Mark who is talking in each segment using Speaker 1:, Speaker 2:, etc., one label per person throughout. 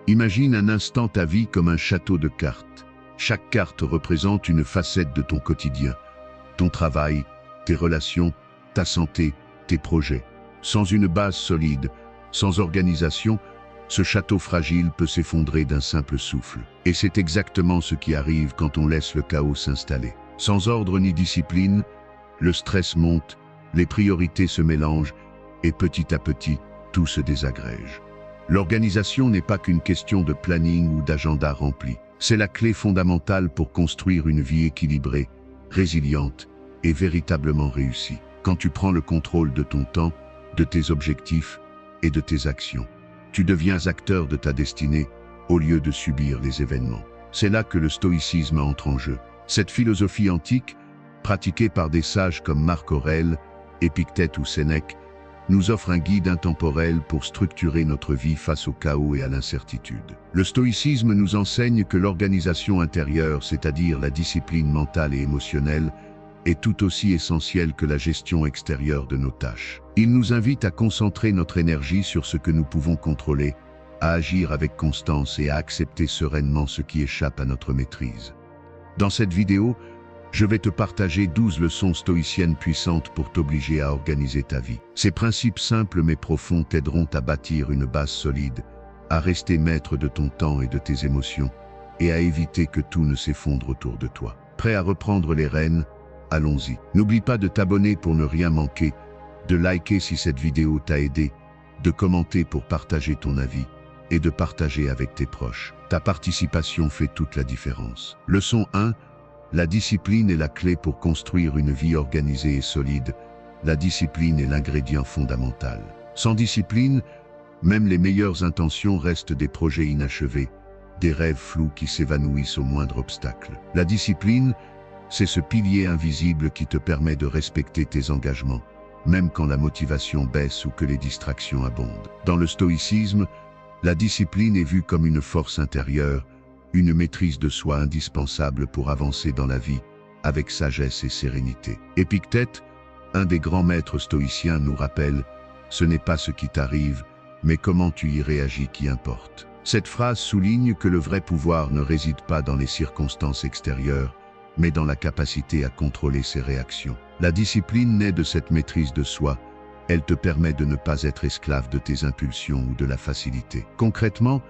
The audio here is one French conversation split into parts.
Speaker 1: Imagine un instant ta vie comme un château de cartes. Chaque carte représente une facette de ton quotidien. Ton travail, tes relations, ta santé, tes projets. Sans une base solide, sans organisation, ce château fragile peut s'effondrer d'un simple souffle. Et c'est exactement ce qui arrive quand on laisse le chaos s'installer. Sans ordre ni discipline, le stress monte, les priorités se mélangent et petit à petit, tout se désagrège. L'organisation n'est pas qu'une question de planning ou d'agenda rempli. C'est la clé fondamentale pour construire une vie équilibrée, résiliente et véritablement réussie. Quand tu prends le contrôle de ton temps, de tes objectifs et de tes actions, tu deviens acteur de ta destinée au lieu de subir les événements. C'est là que le stoïcisme entre en jeu. Cette philosophie antique, pratiquée par des sages comme Marc Aurèle, Épictète ou Sénèque, nous offre un guide intemporel pour structurer notre vie face au chaos et à l'incertitude. Le stoïcisme nous enseigne que l'organisation intérieure, c'est-à-dire la discipline mentale et émotionnelle, est tout aussi essentielle que la gestion extérieure de nos tâches. Il nous invite à concentrer notre énergie sur ce que nous pouvons contrôler, à agir avec constance et à accepter sereinement ce qui échappe à notre maîtrise. Dans cette vidéo, je vais te partager 12 leçons stoïciennes puissantes pour t'obliger à organiser ta vie. Ces principes simples mais profonds t'aideront à bâtir une base solide, à rester maître de ton temps et de tes émotions, et à éviter que tout ne s'effondre autour de toi. Prêt à reprendre les rênes? Allons-y. N'oublie pas de t'abonner pour ne rien manquer, de liker si cette vidéo t'a aidé, de commenter pour partager ton avis, et de partager avec tes proches. Ta participation fait toute la différence. Leçon 1. La discipline est la clé pour construire une vie organisée et solide. La discipline est l'ingrédient fondamental. Sans discipline, même les meilleures intentions restent des projets inachevés, des rêves flous qui s'évanouissent au moindre obstacle. La discipline, c'est ce pilier invisible qui te permet de respecter tes engagements, même quand la motivation baisse ou que les distractions abondent. Dans le stoïcisme, la discipline est vue comme une force intérieure, une maîtrise de soi indispensable pour avancer dans la vie, avec sagesse et sérénité. Épictète, un des grands maîtres stoïciens, nous rappelle « Ce n'est pas ce qui t'arrive, mais comment tu y réagis qui importe ». Cette phrase souligne que le vrai pouvoir ne réside pas dans les circonstances extérieures, mais dans la capacité à contrôler ses réactions. La discipline naît de cette maîtrise de soi. Elle te permet de ne pas être esclave de tes impulsions ou de la facilité. Concrètement,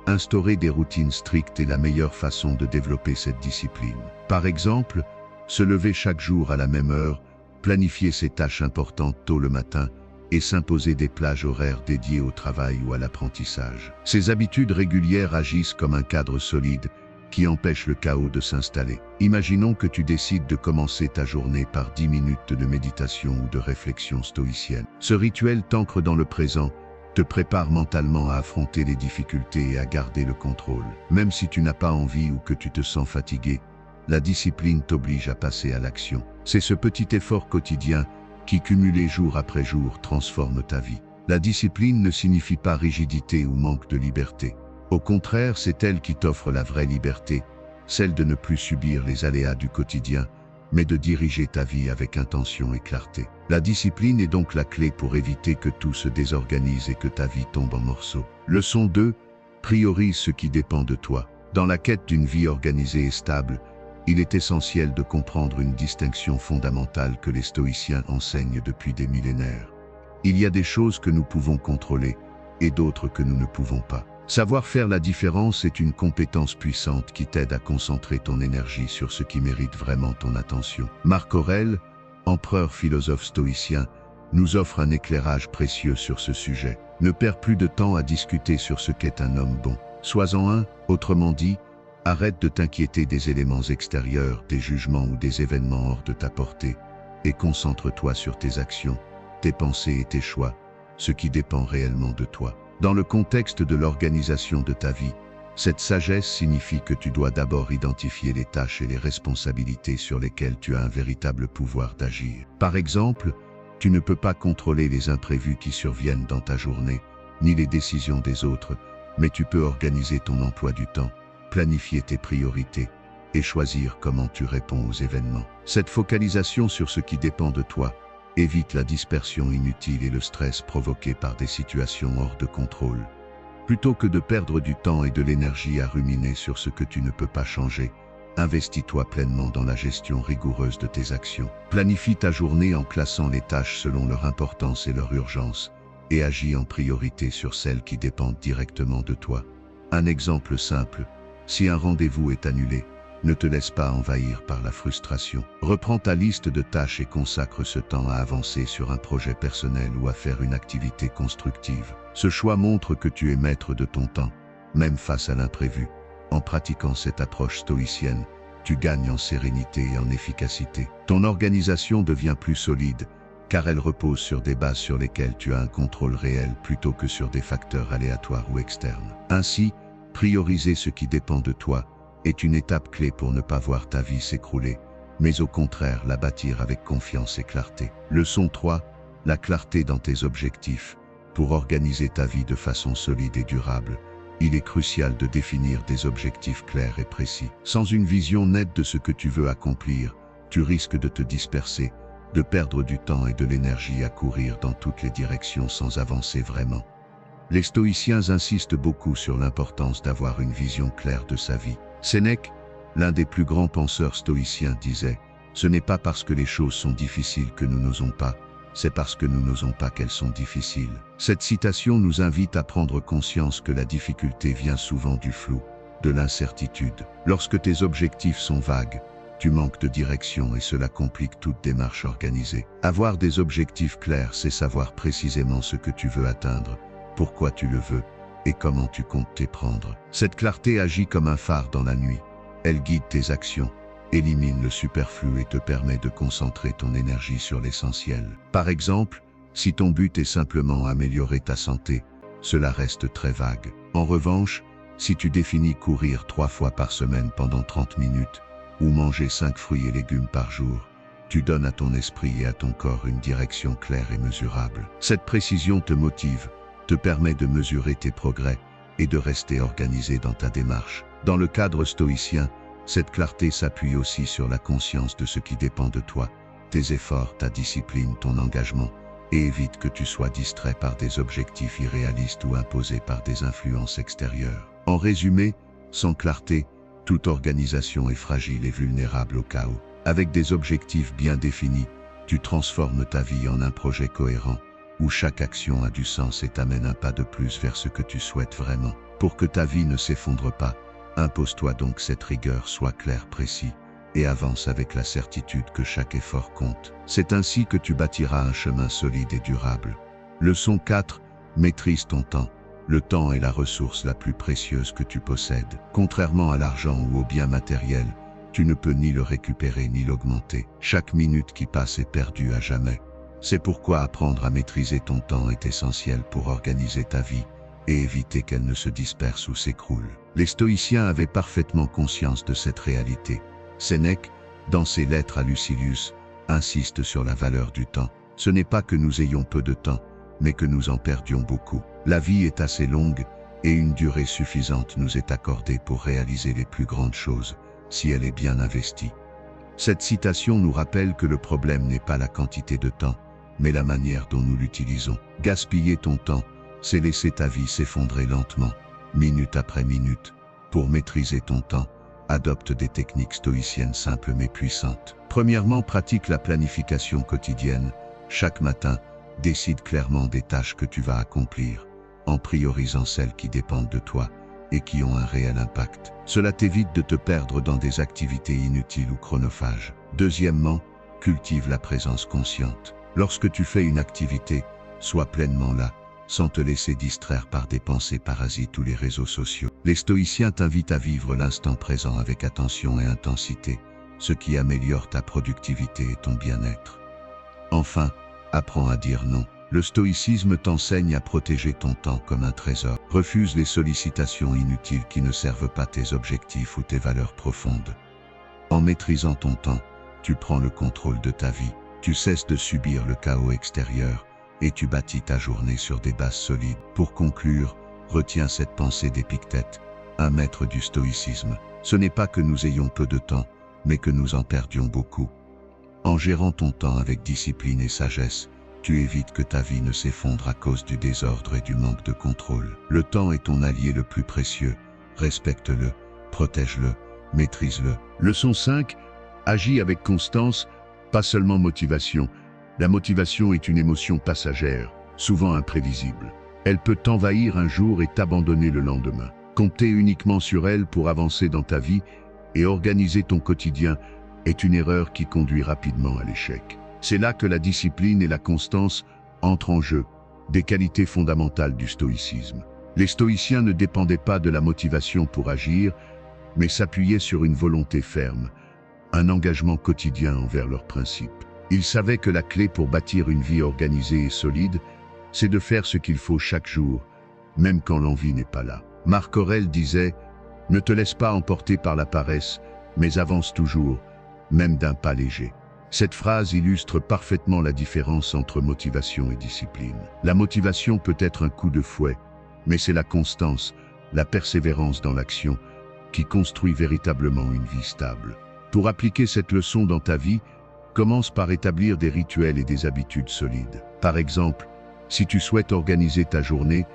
Speaker 1: instaurer des routines strictes est la meilleure façon de développer cette discipline. Par exemple, se lever chaque jour à la même heure, planifier ses tâches importantes tôt le matin et s'imposer des plages horaires dédiées au travail ou à l'apprentissage. Ces habitudes régulières agissent comme un cadre solide qui empêche le chaos de s'installer. Imaginons que tu décides de commencer ta journée par 10 minutes de méditation ou de réflexion stoïcienne. Ce rituel t'ancre dans le présent, te prépare mentalement à affronter les difficultés et à garder le contrôle. Même si tu n'as pas envie ou que tu te sens fatigué, la discipline t'oblige à passer à l'action. C'est ce petit effort quotidien qui, cumulé jour après jour, transforme ta vie. La discipline ne signifie pas rigidité ou manque de liberté. Au contraire, c'est elle qui t'offre la vraie liberté, celle de ne plus subir les aléas du quotidien, mais de diriger ta vie avec intention et clarté. La discipline est donc la clé pour éviter que tout se désorganise et que ta vie tombe en morceaux. Leçon 2. Priorise ce qui dépend de toi. Dans la quête d'une vie organisée et stable, il est essentiel de comprendre une distinction fondamentale que les stoïciens enseignent depuis des millénaires. Il y a des choses que nous pouvons contrôler et d'autres que nous ne pouvons pas. Savoir faire la différence est une compétence puissante qui t'aide à concentrer ton énergie sur ce qui mérite vraiment ton attention. Marc Aurèle, empereur philosophe stoïcien, nous offre un éclairage précieux sur ce sujet. Ne perds plus de temps à discuter sur ce qu'est un homme bon. Sois-en un, autrement dit, arrête de t'inquiéter des éléments extérieurs, des jugements ou des événements hors de ta portée, et concentre-toi sur tes actions, tes pensées et tes choix, ce qui dépend réellement de toi. Dans le contexte de l'organisation de ta vie, cette sagesse signifie que tu dois d'abord identifier les tâches et les responsabilités sur lesquelles tu as un véritable pouvoir d'agir. Par exemple, tu ne peux pas contrôler les imprévus qui surviennent dans ta journée, ni les décisions des autres, mais tu peux organiser ton emploi du temps, planifier tes priorités et choisir comment tu réponds aux événements. Cette focalisation sur ce qui dépend de toi évite la dispersion inutile et le stress provoqué par des situations hors de contrôle. Plutôt que de perdre du temps et de l'énergie à ruminer sur ce que tu ne peux pas changer, investis-toi pleinement dans la gestion rigoureuse de tes actions. Planifie ta journée en classant les tâches selon leur importance et leur urgence, et agis en priorité sur celles qui dépendent directement de toi. Un exemple simple, si un rendez-vous est annulé, ne te laisse pas envahir par la frustration. Reprends ta liste de tâches et consacre ce temps à avancer sur un projet personnel ou à faire une activité constructive. Ce choix montre que tu es maître de ton temps, même face à l'imprévu. En pratiquant cette approche stoïcienne, tu gagnes en sérénité et en efficacité. Ton organisation devient plus solide, car elle repose sur des bases sur lesquelles tu as un contrôle réel plutôt que sur des facteurs aléatoires ou externes. Ainsi, prioriser ce qui dépend de toi est une étape clé pour ne pas voir ta vie s'écrouler, mais au contraire la bâtir avec confiance et clarté. Leçon 3. La clarté dans tes objectifs. Pour organiser ta vie de façon solide et durable, il est crucial de définir des objectifs clairs et précis. Sans une vision nette de ce que tu veux accomplir, tu risques de te disperser, de perdre du temps et de l'énergie à courir dans toutes les directions sans avancer vraiment. Les stoïciens insistent beaucoup sur l'importance d'avoir une vision claire de sa vie. Sénèque, l'un des plus grands penseurs stoïciens, disait « Ce n'est pas parce que les choses sont difficiles que nous n'osons pas, c'est parce que nous n'osons pas qu'elles sont difficiles. » Cette citation nous invite à prendre conscience que la difficulté vient souvent du flou, de l'incertitude. Lorsque tes objectifs sont vagues, tu manques de direction et cela complique toute démarche organisée. Avoir des objectifs clairs, c'est savoir précisément ce que tu veux atteindre, pourquoi tu le veux et comment tu comptes t'y prendre. Cette clarté agit comme un phare dans la nuit. Elle guide tes actions, élimine le superflu et te permet de concentrer ton énergie sur l'essentiel. Par exemple, si ton but est simplement améliorer ta santé, cela reste très vague. En revanche, si tu définis courir 3 fois par semaine pendant 30 minutes, ou manger 5 fruits et légumes par jour, tu donnes à ton esprit et à ton corps une direction claire et mesurable. Cette précision te motive, te permet de mesurer tes progrès et de rester organisé dans ta démarche. Dans le cadre stoïcien, cette clarté s'appuie aussi sur la conscience de ce qui dépend de toi, tes efforts, ta discipline, ton engagement, et évite que tu sois distrait par des objectifs irréalistes ou imposés par des influences extérieures. En résumé, sans clarté, toute organisation est fragile et vulnérable au chaos. Avec des objectifs bien définis, tu transformes ta vie en un projet cohérent, où chaque action a du sens et t'amène un pas de plus vers ce que tu souhaites vraiment. Pour que ta vie ne s'effondre pas, impose-toi donc cette rigueur, sois clair, précis, et avance avec la certitude que chaque effort compte. C'est ainsi que tu bâtiras un chemin solide et durable. Leçon 4. Maîtrise ton temps. Le temps est la ressource la plus précieuse que tu possèdes. Contrairement à l'argent ou aux biens matériels, tu ne peux ni le récupérer ni l'augmenter. Chaque minute qui passe est perdue à jamais. C'est pourquoi apprendre à maîtriser ton temps est essentiel pour organiser ta vie et éviter qu'elle ne se disperse ou s'écroule. Les stoïciens avaient parfaitement conscience de cette réalité. Sénèque, dans ses lettres à Lucilius, insiste sur la valeur du temps. Ce n'est pas que nous ayons peu de temps, mais que nous en perdions beaucoup. La vie est assez longue et une durée suffisante nous est accordée pour réaliser les plus grandes choses, si elle est bien investie. Cette citation nous rappelle que le problème n'est pas la quantité de temps, mais la manière dont nous l'utilisons. Gaspiller ton temps, c'est laisser ta vie s'effondrer lentement, minute après minute. Pour maîtriser ton temps, adopte des techniques stoïciennes simples mais puissantes. Premièrement, pratique la planification quotidienne. Chaque matin, décide clairement des tâches que tu vas accomplir, en priorisant celles qui dépendent de toi et qui ont un réel impact. Cela t'évite de te perdre dans des activités inutiles ou chronophages. Deuxièmement, cultive la présence consciente. Lorsque tu fais une activité, sois pleinement là, sans te laisser distraire par des pensées parasites ou les réseaux sociaux. Les stoïciens t'invitent à vivre l'instant présent avec attention et intensité, ce qui améliore ta productivité et ton bien-être. Enfin, apprends à dire non. Le stoïcisme t'enseigne à protéger ton temps comme un trésor. Refuse les sollicitations inutiles qui ne servent pas tes objectifs ou tes valeurs profondes. En maîtrisant ton temps, tu prends le contrôle de ta vie. Tu cesses de subir le chaos extérieur et tu bâtis ta journée sur des bases solides. Pour conclure, retiens cette pensée d'Épictète, un maître du stoïcisme. Ce n'est pas que nous ayons peu de temps, mais que nous en perdions beaucoup. En gérant ton temps avec discipline et sagesse, Tu évites que ta vie ne s'effondre à cause du désordre et du manque de contrôle. Le temps est ton allié le plus précieux. Respecte-le, protège-le, maîtrise-le. Leçon 5. Agis avec constance, pas seulement motivation. La motivation est une émotion passagère, souvent imprévisible. Elle peut t'envahir un jour et t'abandonner le lendemain. Compter uniquement sur elle pour avancer dans ta vie et organiser ton quotidien est une erreur qui conduit rapidement à l'échec. C'est là que la discipline et la constance entrent en jeu, des qualités fondamentales du stoïcisme. Les stoïciens ne dépendaient pas de la motivation pour agir, mais s'appuyaient sur une volonté ferme, un engagement quotidien envers leurs principes. Ils savaient que la clé pour bâtir une vie organisée et solide, c'est de faire ce qu'il faut chaque jour, même quand l'envie n'est pas là. Marc Aurèle disait « Ne te laisse pas emporter par la paresse, mais avance toujours, même d'un pas léger ». Cette phrase illustre parfaitement la différence entre motivation et discipline. La motivation peut être un coup de fouet, mais c'est la constance, la persévérance dans l'action, qui construit véritablement une vie stable. Pour appliquer cette leçon dans ta vie, commence par établir des rituels et des habitudes solides. Par exemple, si tu souhaites organiser ta journée,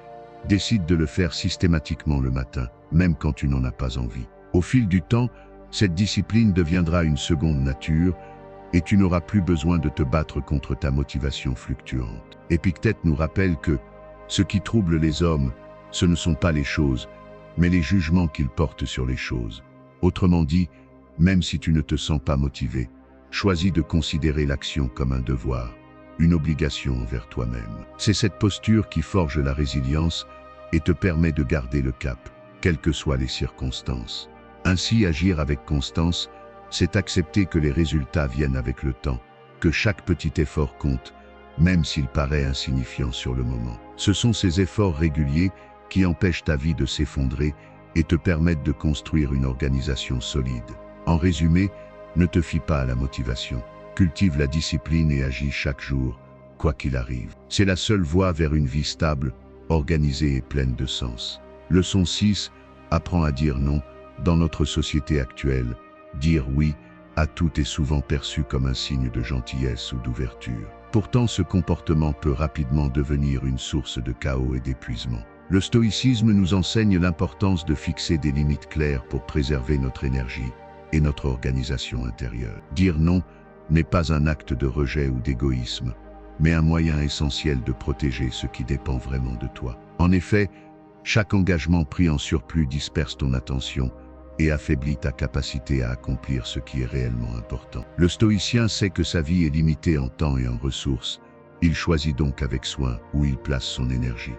Speaker 1: décide de le faire systématiquement le matin, même quand tu n'en as pas envie. Au fil du temps, cette discipline deviendra une seconde nature, et tu n'auras plus besoin de te battre contre ta motivation fluctuante. Épictète nous rappelle que ce qui trouble les hommes, ce ne sont pas les choses, mais les jugements qu'ils portent sur les choses. Autrement dit, même si tu ne te sens pas motivé, choisis de considérer l'action comme un devoir, une obligation envers toi-même. C'est cette posture qui forge la résilience et te permet de garder le cap, quelles que soient les circonstances. Ainsi, agir avec constance, c'est accepter que les résultats viennent avec le temps, que chaque petit effort compte, même s'il paraît insignifiant sur le moment. Ce sont ces efforts réguliers qui empêchent ta vie de s'effondrer et te permettent de construire une organisation solide. En résumé, ne te fie pas à la motivation. Cultive la discipline et agis chaque jour, quoi qu'il arrive. C'est la seule voie vers une vie stable, organisée et pleine de sens. Leçon 6. Apprends à dire non. Dans notre société actuelle, dire oui à tout est souvent perçu comme un signe de gentillesse ou d'ouverture. Pourtant, ce comportement peut rapidement devenir une source de chaos et d'épuisement. Le stoïcisme nous enseigne l'importance de fixer des limites claires pour préserver notre énergie et notre organisation intérieure. Dire non n'est pas un acte de rejet ou d'égoïsme, mais un moyen essentiel de protéger ce qui dépend vraiment de toi. En effet, chaque engagement pris en surplus disperse ton attention et affaiblit ta capacité à accomplir ce qui est réellement important. Le stoïcien sait que sa vie est limitée en temps et en ressources. Il choisit donc avec soin où il place son énergie.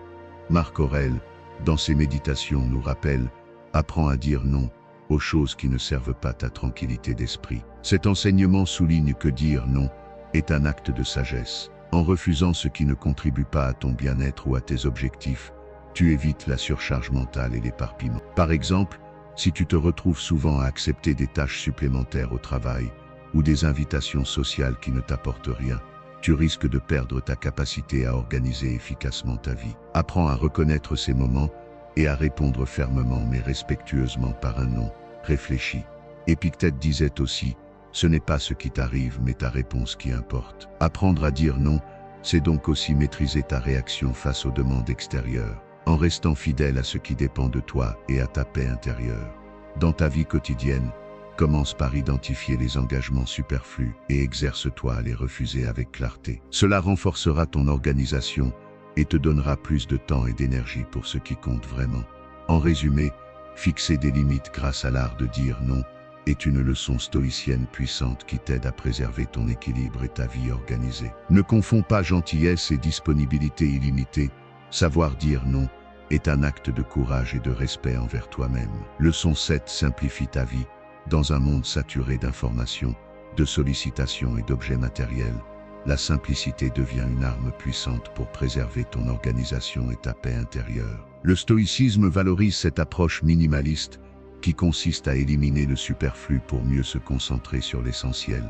Speaker 1: Marc Aurèle, dans ses méditations, nous rappelle « Apprends à dire non aux choses qui ne servent pas ta tranquillité d'esprit ». Cet enseignement souligne que dire non est un acte de sagesse. En refusant ce qui ne contribue pas à ton bien-être ou à tes objectifs, tu évites la surcharge mentale et l'éparpillement. Par exemple, si tu te retrouves souvent à accepter des tâches supplémentaires au travail ou des invitations sociales qui ne t'apportent rien, tu risques de perdre ta capacité à organiser efficacement ta vie. Apprends à reconnaître ces moments et à répondre fermement mais respectueusement par un non réfléchi. Épictète disait aussi « Ce n'est pas ce qui t'arrive mais ta réponse qui importe ». Apprendre à dire non, c'est donc aussi maîtriser ta réaction face aux demandes extérieures, en restant fidèle à ce qui dépend de toi et à ta paix intérieure. Dans ta vie quotidienne, commence par identifier les engagements superflus et exerce-toi à les refuser avec clarté. Cela renforcera ton organisation et te donnera plus de temps et d'énergie pour ce qui compte vraiment. En résumé, fixer des limites grâce à l'art de dire non est une leçon stoïcienne puissante qui t'aide à préserver ton équilibre et ta vie organisée. Ne confonds pas gentillesse et disponibilité illimitée. Savoir dire non est un acte de courage et de respect envers toi-même. Leçon 7. Simplifie ta vie. Dans un monde saturé d'informations, de sollicitations et d'objets matériels, la simplicité devient une arme puissante pour préserver ton organisation et ta paix intérieure. Le stoïcisme valorise cette approche minimaliste qui consiste à éliminer le superflu pour mieux se concentrer sur l'essentiel.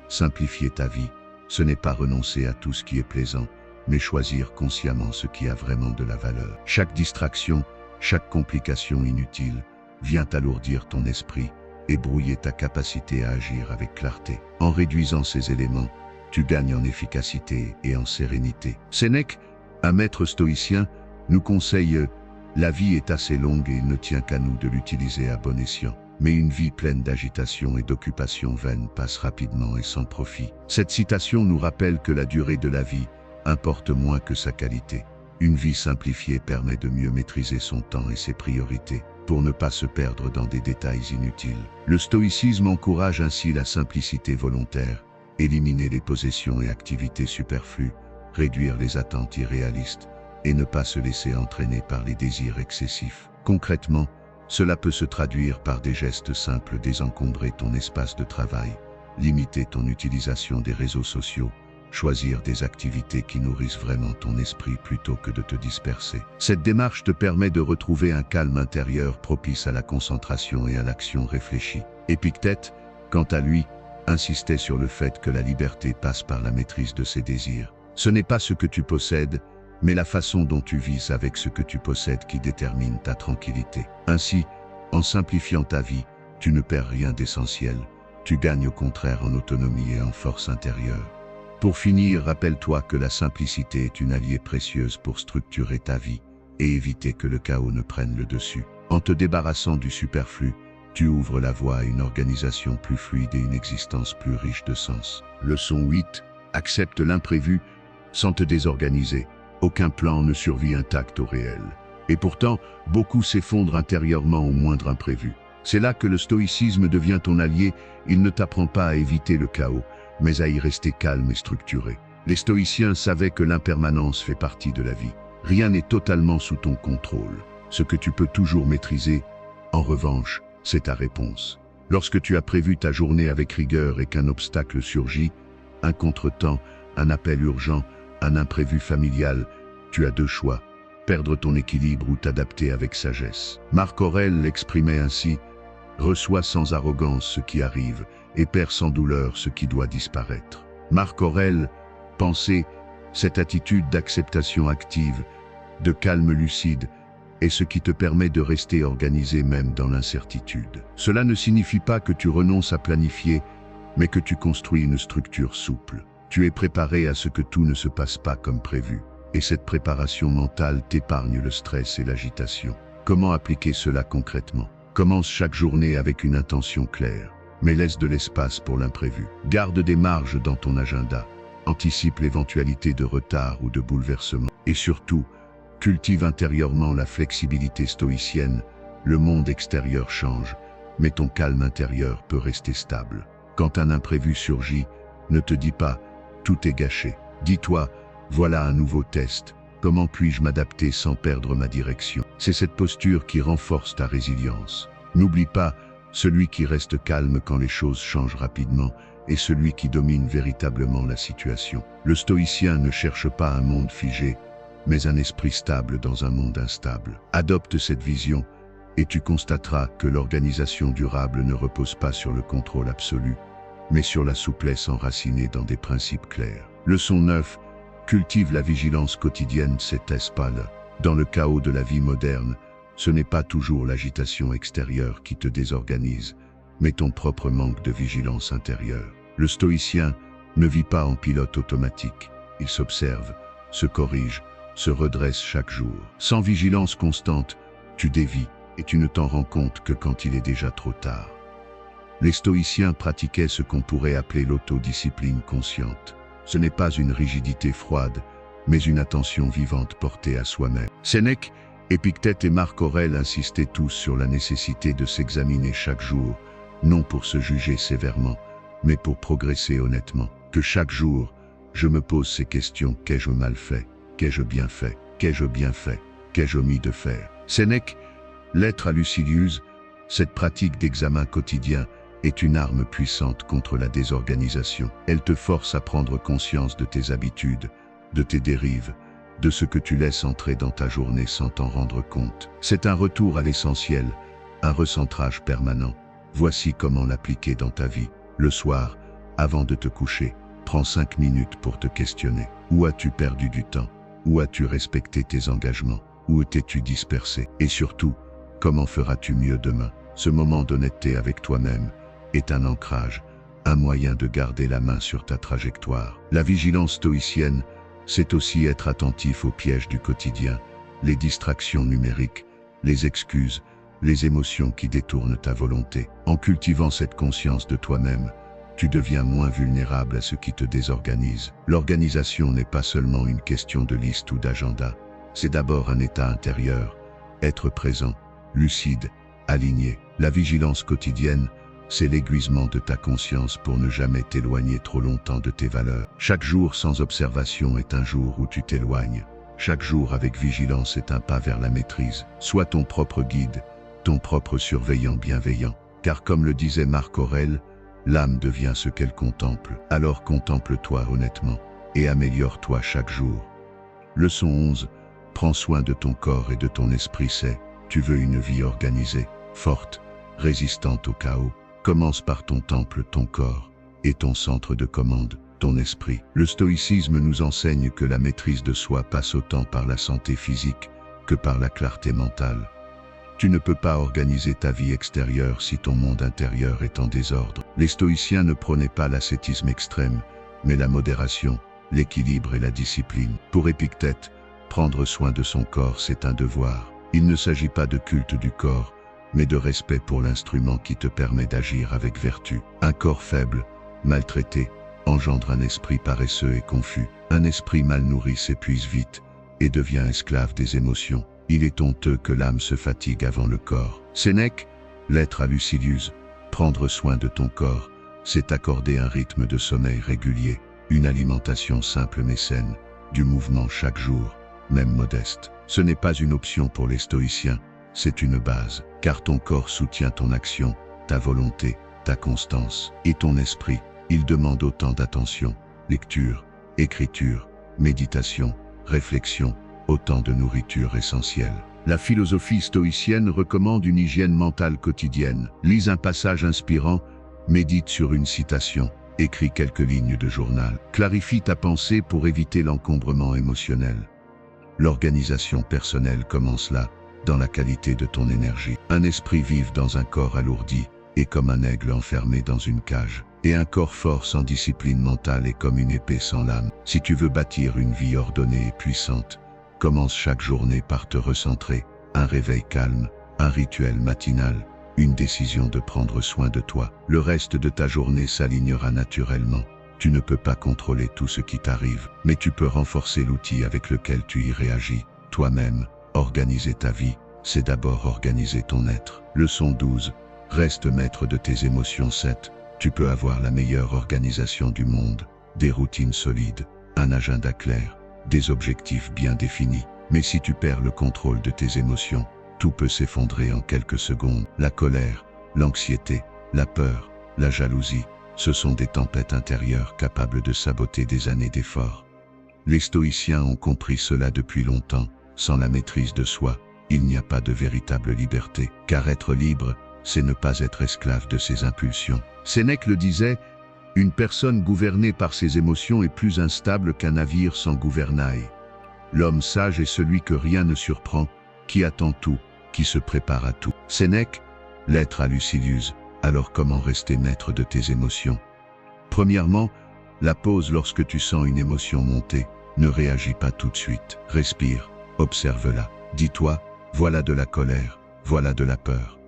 Speaker 1: Simplifier ta vie, ce n'est pas renoncer à tout ce qui est plaisant, mais choisir consciemment ce qui a vraiment de la valeur. Chaque distraction, chaque complication inutile vient alourdir ton esprit et brouiller ta capacité à agir avec clarté. En réduisant ces éléments, tu gagnes en efficacité et en sérénité. Sénèque, un maître stoïcien, nous conseille « La vie est assez longue et il ne tient qu'à nous de l'utiliser à bon escient. Mais une vie pleine d'agitation et d'occupations vaines passe rapidement et sans profit. » Cette citation nous rappelle que la durée de la vie importe moins que sa qualité. Une vie simplifiée permet de mieux maîtriser son temps et ses priorités, pour ne pas se perdre dans des détails inutiles. Le stoïcisme encourage ainsi la simplicité volontaire, éliminer les possessions et activités superflues, réduire les attentes irréalistes, et ne pas se laisser entraîner par les désirs excessifs. Concrètement, cela peut se traduire par des gestes simples: désencombrer ton espace de travail, limiter ton utilisation des réseaux sociaux, choisir des activités qui nourrissent vraiment ton esprit plutôt que de te disperser. Cette démarche te permet de retrouver un calme intérieur propice à la concentration et à l'action réfléchie. Épictète, quant à lui, insistait sur le fait que la liberté passe par la maîtrise de ses désirs. Ce n'est pas ce que tu possèdes, mais la façon dont tu vis avec ce que tu possèdes qui détermine ta tranquillité. Ainsi, en simplifiant ta vie, tu ne perds rien d'essentiel, tu gagnes au contraire en autonomie et en force intérieure. Pour finir, rappelle-toi que la simplicité est une alliée précieuse pour structurer ta vie et éviter que le chaos ne prenne le dessus. En te débarrassant du superflu, tu ouvres la voie à une organisation plus fluide et une existence plus riche de sens. Leçon 8. Accepte l'imprévu sans te désorganiser. Aucun plan ne survit intact au réel. Et pourtant, beaucoup s'effondrent intérieurement au moindre imprévu. C'est là que le stoïcisme devient ton allié. Il ne t'apprend pas à éviter le chaos, mais à y rester calme et structuré. Les stoïciens savaient que l'impermanence fait partie de la vie. Rien n'est totalement sous ton contrôle. Ce que tu peux toujours maîtriser, en revanche, c'est ta réponse. Lorsque tu as prévu ta journée avec rigueur et qu'un obstacle surgit, un contretemps, un appel urgent, un imprévu familial, tu as deux choix: perdre ton équilibre ou t'adapter avec sagesse. Marc Aurèle l'exprimait ainsi: « Reçois sans arrogance ce qui arrive et perds sans douleur ce qui doit disparaître. » Marc Aurèle pensait: cette attitude d'acceptation active, de calme lucide, est ce qui te permet de rester organisé même dans l'incertitude. Cela ne signifie pas que tu renonces à planifier, mais que tu construis une structure souple. Tu es préparé à ce que tout ne se passe pas comme prévu, et cette préparation mentale t'épargne le stress et l'agitation. Comment appliquer cela concrètement? Commence chaque journée avec une intention claire, mais laisse de l'espace pour l'imprévu. Garde des marges dans ton agenda, anticipe l'éventualité de retard ou de bouleversement. Et surtout, cultive intérieurement la flexibilité stoïcienne. Le monde extérieur change, mais ton calme intérieur peut rester stable. Quand un imprévu surgit, ne te dis pas « tout est gâché ». Dis-toi « voilà un nouveau test, comment puis-je m'adapter sans perdre ma direction ?» C'est cette posture qui renforce ta résilience. N'oublie pas, celui qui reste calme quand les choses changent rapidement est celui qui domine véritablement la situation. Le stoïcien ne cherche pas un monde figé, mais un esprit stable dans un monde instable. Adopte cette vision et tu constateras que l'organisation durable ne repose pas sur le contrôle absolu, mais sur la souplesse enracinée dans des principes clairs. Leçon 9. Cultive la vigilance quotidienne. C'était pas là. Dans le chaos de la vie moderne, ce n'est pas toujours l'agitation extérieure qui te désorganise, mais ton propre manque de vigilance intérieure. Le stoïcien ne vit pas en pilote automatique. Il s'observe, se corrige, se redresse chaque jour. Sans vigilance constante, tu dévies et tu ne t'en rends compte que quand il est déjà trop tard. Les stoïciens pratiquaient ce qu'on pourrait appeler l'autodiscipline consciente. Ce n'est pas une rigidité froide, mais une attention vivante portée à soi-même. Sénèque, Épictète et Marc Aurèle insistaient tous sur la nécessité de s'examiner chaque jour, non pour se juger sévèrement, mais pour progresser honnêtement. Que chaque jour, je me pose ces questions: qu'ai-je mal fait? Qu'ai-je bien fait? Qu'ai-je bien fait? Qu'ai-je omis de faire? Sénèque, Lettre à Lucilius, cette pratique d'examen quotidien est une arme puissante contre la désorganisation. Elle te force à prendre conscience de tes habitudes, de tes dérives, de ce que tu laisses entrer dans ta journée sans t'en rendre compte. C'est un retour à l'essentiel, un recentrage permanent. Voici comment l'appliquer dans ta vie. Le soir, avant de te coucher, prends 5 minutes pour te questionner. Où as-tu perdu du temps? Où as-tu respecté tes engagements? Où t'es-tu dispersé? Et surtout, comment feras-tu mieux demain? Ce moment d'honnêteté avec toi-même est un ancrage, un moyen de garder la main sur ta trajectoire. La vigilance stoïcienne, c'est aussi être attentif aux pièges du quotidien, les distractions numériques, les excuses, les émotions qui détournent ta volonté. En cultivant cette conscience de toi-même, tu deviens moins vulnérable à ce qui te désorganise. L'organisation n'est pas seulement une question de liste ou d'agenda, c'est d'abord un état intérieur, être présent, lucide, aligné. La vigilance quotidienne, c'est l'aiguisement de ta conscience pour ne jamais t'éloigner trop longtemps de tes valeurs. Chaque jour sans observation est un jour où tu t'éloignes. Chaque jour avec vigilance est un pas vers la maîtrise. Sois ton propre guide, ton propre surveillant bienveillant. Car comme le disait Marc Aurèle, l'âme devient ce qu'elle contemple. Alors contemple-toi honnêtement et améliore-toi chaque jour. Leçon 11. Prends soin de ton corps et de ton esprit sain. Tu veux une vie organisée, forte, résistante au chaos. Commence par ton temple, ton corps, et ton centre de commande, ton esprit. Le stoïcisme nous enseigne que la maîtrise de soi passe autant par la santé physique que par la clarté mentale. Tu ne peux pas organiser ta vie extérieure si ton monde intérieur est en désordre. Les stoïciens ne prônaient pas l'ascétisme extrême, mais la modération, l'équilibre et la discipline. Pour Épictète, prendre soin de son corps, c'est un devoir. Il ne s'agit pas de culte du corps, mais de respect pour l'instrument qui te permet d'agir avec vertu. Un corps faible, maltraité, engendre un esprit paresseux et confus. Un esprit mal nourri s'épuise vite et devient esclave des émotions. Il est honteux que l'âme se fatigue avant le corps. Sénèque, lettre à Lucilius, prendre soin de ton corps, c'est accorder un rythme de sommeil régulier, une alimentation simple mais saine, du mouvement chaque jour, même modeste. Ce n'est pas une option pour les stoïciens, c'est une base, car ton corps soutient ton action, ta volonté, ta constance. Et ton esprit, il demande autant d'attention, lecture, écriture, méditation, réflexion, autant de nourriture essentielle. La philosophie stoïcienne recommande une hygiène mentale quotidienne. Lis un passage inspirant, médite sur une citation, écris quelques lignes de journal. Clarifie ta pensée pour éviter l'encombrement émotionnel. L'organisation personnelle commence là, dans la qualité de ton énergie. Un esprit vif dans un corps alourdi est comme un aigle enfermé dans une cage. Et un corps fort sans discipline mentale est comme une épée sans lame. Si tu veux bâtir une vie ordonnée et puissante, commence chaque journée par te recentrer, un réveil calme, un rituel matinal, une décision de prendre soin de toi. Le reste de ta journée s'alignera naturellement. Tu ne peux pas contrôler tout ce qui t'arrive, mais tu peux renforcer l'outil avec lequel tu y réagis, toi-même. Organiser ta vie, c'est d'abord organiser ton être. Leçon 12. Reste maître de tes émotions. 7. Tu peux avoir la meilleure organisation du monde, des routines solides, un agenda clair, des objectifs bien définis. Mais si tu perds le contrôle de tes émotions, tout peut s'effondrer en quelques secondes. La colère, l'anxiété, la peur, la jalousie, ce sont des tempêtes intérieures capables de saboter des années d'efforts. Les stoïciens ont compris cela depuis longtemps. Sans la maîtrise de soi, il n'y a pas de véritable liberté, car être libre, c'est ne pas être esclave de ses impulsions. Sénèque le disait, une personne gouvernée par ses émotions est plus instable qu'un navire sans gouvernail. L'homme sage est celui que rien ne surprend, qui attend tout, qui se prépare à tout. Sénèque, lettre à Lucilius. Alors comment rester maître de tes émotions? Premièrement, la pause lorsque tu sens une émotion monter. Ne réagis pas tout de suite. Respire. Observe-la. Dis-toi, voilà de la colère, voilà de la peur.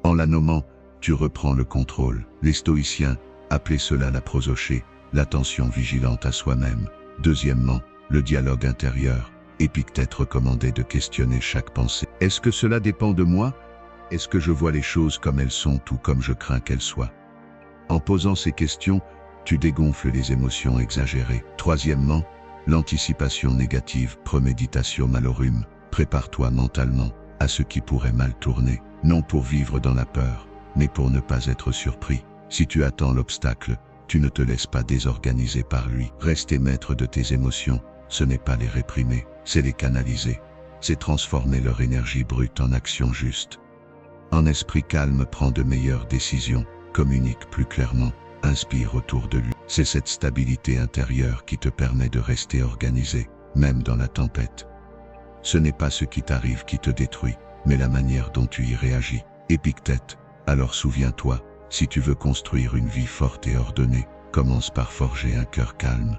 Speaker 1: En la nommant, tu reprends le contrôle. Les stoïciens appelaient cela la prosoché, l'attention vigilante à soi-même. Deuxièmement, le dialogue intérieur. Épictète recommandait de questionner chaque pensée. Est-ce que cela dépend de moi? Est-ce que je vois les choses comme elles sont ou comme je crains qu'elles soient? En posant ces questions, tu dégonfles les émotions exagérées. Troisièmement, l'anticipation négative, premeditatio malorum. Prépare-toi mentalement à ce qui pourrait mal tourner, non pour vivre dans la peur, mais pour ne pas être surpris. Si tu attends l'obstacle, tu ne te laisses pas désorganiser par lui. Rester maître de tes émotions, ce n'est pas les réprimer, c'est les canaliser. C'est transformer leur énergie brute en action juste. Un esprit calme prend de meilleures décisions, communique plus clairement, inspire autour de lui. C'est cette stabilité intérieure qui te permet de rester organisé, même dans la tempête. Ce n'est pas ce qui t'arrive qui te détruit, mais la manière dont tu y réagis. Épictète, alors souviens-toi, Si tu veux construire une vie forte et ordonnée, commence par forger un cœur calme.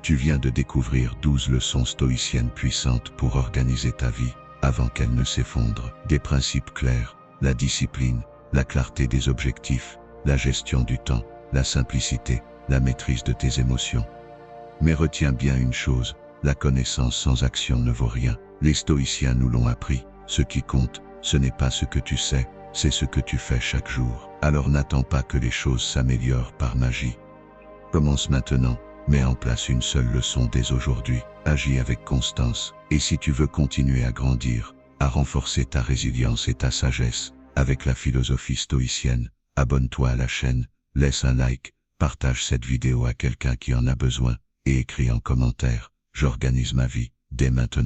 Speaker 1: Tu viens de découvrir 12 leçons stoïciennes puissantes pour organiser ta vie, avant qu'elle ne s'effondre. Des principes clairs, la discipline, la clarté des objectifs, la gestion du temps, la simplicité, la maîtrise de tes émotions. Mais retiens bien une chose, la connaissance sans action ne vaut rien. Les stoïciens nous l'ont appris, ce qui compte, ce n'est pas ce que tu sais, c'est ce que tu fais chaque jour. Alors n'attends pas que les choses s'améliorent par magie. Commence maintenant, mets en place une seule leçon dès aujourd'hui, agis avec constance, et si tu veux continuer à grandir, à renforcer ta résilience et ta sagesse, avec la philosophie stoïcienne, abonne-toi à la chaîne, laisse un like, partage cette vidéo à quelqu'un qui en a besoin, et écris en commentaire, j'organise ma vie, dès maintenant.